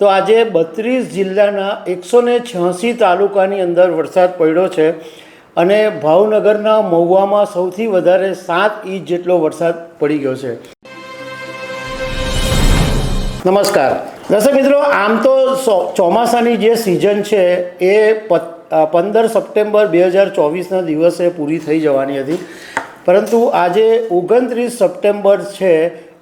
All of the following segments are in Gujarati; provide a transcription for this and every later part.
તો આજે 32 જિલ્લાના 186 તાલુકાની અંદર વરસાદ પડ્યો છે અને ભાવનગરના મહુવામાં સૌથી વધારે 7 ઇંચ જેટલો વરસાદ પડી ગયો છે। નમસ્કાર દર્શક મિત્રો, આમ તો ચોમાસાની જે સિઝન છે એ 15 સપ્ટેમ્બર 2024ના દિવસે પૂરી થઈ જવાની હતી, પરંતુ આજે 29 સપ્ટેમ્બર છે,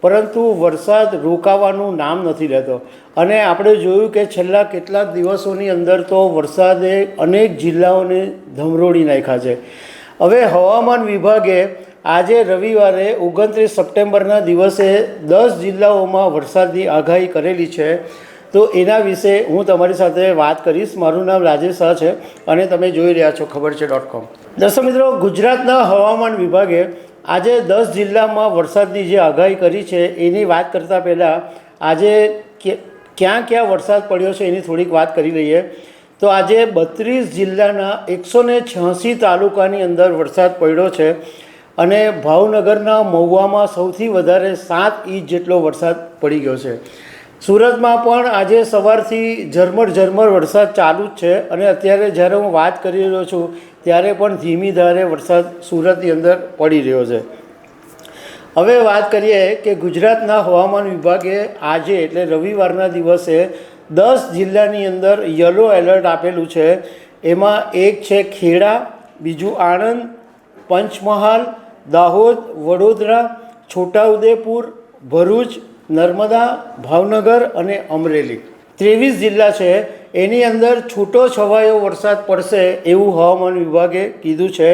પરંતુ વરસાદ રોકાવાનું નામ નથી લેતો। અને આપણે જોયું કે છેલ્લા કેટલાક દિવસોની અંદર તો વરસાદે અનેક જિલ્લાઓને ધમરોળી નાખ્યા છે। હવે હવામાન વિભાગે આજે રવિવારે 29 સપ્ટેમ્બરના દિવસે 10 જિલ્લાઓમાં વરસાદની આગાહી કરેલી છે, તો એના વિશે હું તમારી સાથે વાત કરીશ। મારું નામ રાજેશ શાહ છે અને તમે જોઈ રહ્યા છો ખબર છે.com। દર્શક મિત્રો, ગુજરાતના હવામાન વિભાગે આજે 10 જિલ્લામાં વરસાદની જે આગાહી કરી છે એની વાત કરતાં પહેલાં આજે ક્યાં ક્યાં વરસાદ પડ્યો છે એની થોડીક વાત કરી લઈએ। તો આજે 32 જિલ્લાના 186 તાલુકાની અંદર વરસાદ પડ્યો છે અને ભાવનગરના મહુવામાં સૌથી વધારે 7 ઇંચ જેટલો વરસાદ પડી ગયો છે। સુરતમાં પણ આજે સવારથી ઝરમર વરસાદ ચાલુ જ છે અને અત્યારે જ્યારે હું વાત કરી રહ્યો છું ત્યારે પણ ધીમી ધારે વરસાદ સુરતની અંદર પડી રહ્યો છે। હવે વાત કરીએ કે ગુજરાતના હવામાન વિભાગે આજે એટલે રવિવારના દિવસે 10 જિલ્લાની અંદર યલો એલર્ટ આપેલું છે। એમાં એક છે ખેડા, બીજું આણંદ, પંચમહાલ, દાહોદ, વડોદરા, છોટાઉદેપુર, ભરૂચ, નર્મદા, ભાવનગર અને અમરેલી। 23 જિલ્લા છે એની અંદર છૂટો છવાયો વરસાદ પડશે એવું હવામાન વિભાગે કીધું છે।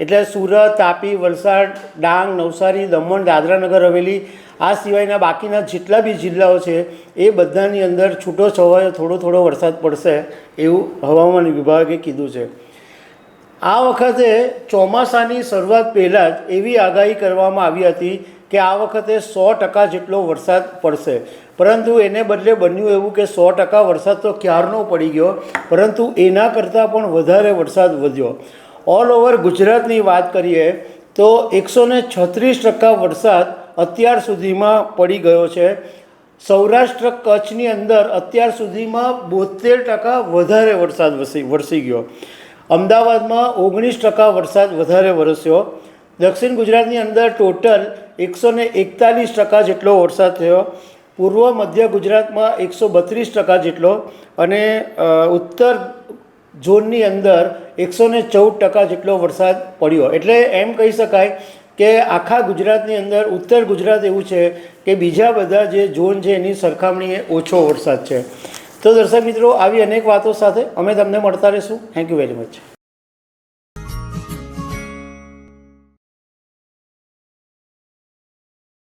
એટલે સુરત, તાપી, વલસાડ, ડાંગ, નવસારી, દમણ, દાદરા નગર હવેલી આ સિવાયના બાકીના જેટલા બી જિલ્લાઓ છે એ બધાની અંદર છૂટો છવાયો થોડો વરસાદ પડશે એવું હવામાન વિભાગે કીધું છે। આ વખતે ચોમાસાની શરૂઆત પહેલાં જ એવી આગાહી કરવામાં આવી હતી કે આ વખતે 100% જેટલો વરસાદ પડશે, પરંતુ એને બદલે બન્યું એવું કે 100% વરસાદ તો ક્યારનો પડી ગયો, પરંતુ એના કરતાં પણ વધારે વરસાદ વધ્યો। ઓલ ઓવર ગુજરાતની વાત કરીએ તો 136% વરસાદ અત્યાર સુધીમાં પડી ગયો છે। સૌરાષ્ટ્ર કચ્છની અંદર અત્યાર સુધીમાં 72% વધારે વરસાદ વરસી ગયો। અમદાવાદમાં 19% વરસાદ વધારે વરસ્યો। દક્ષિણ ગુજરાતની અંદર ટોટલ 141% જેટલો વરસાદ થયો। પૂર્વ મધ્ય ગુજરાતમાં 132% જેટલો અને ઉત્તર ઝોનની અંદર 114% જેટલો વરસાદ પડ્યો। એટલે એમ કહી શકાય કે આખા ગુજરાતની અંદર ઉત્તર ગુજરાત એવું છે કે બીજા બધા જે ઝોન છે એની સરખામણીએ ઓછો વરસાદ છે। તો દર્શક મિત્રો, આવી અનેક વાતો સાથે અમે તમને મળતા રહીશું। Thank you very much.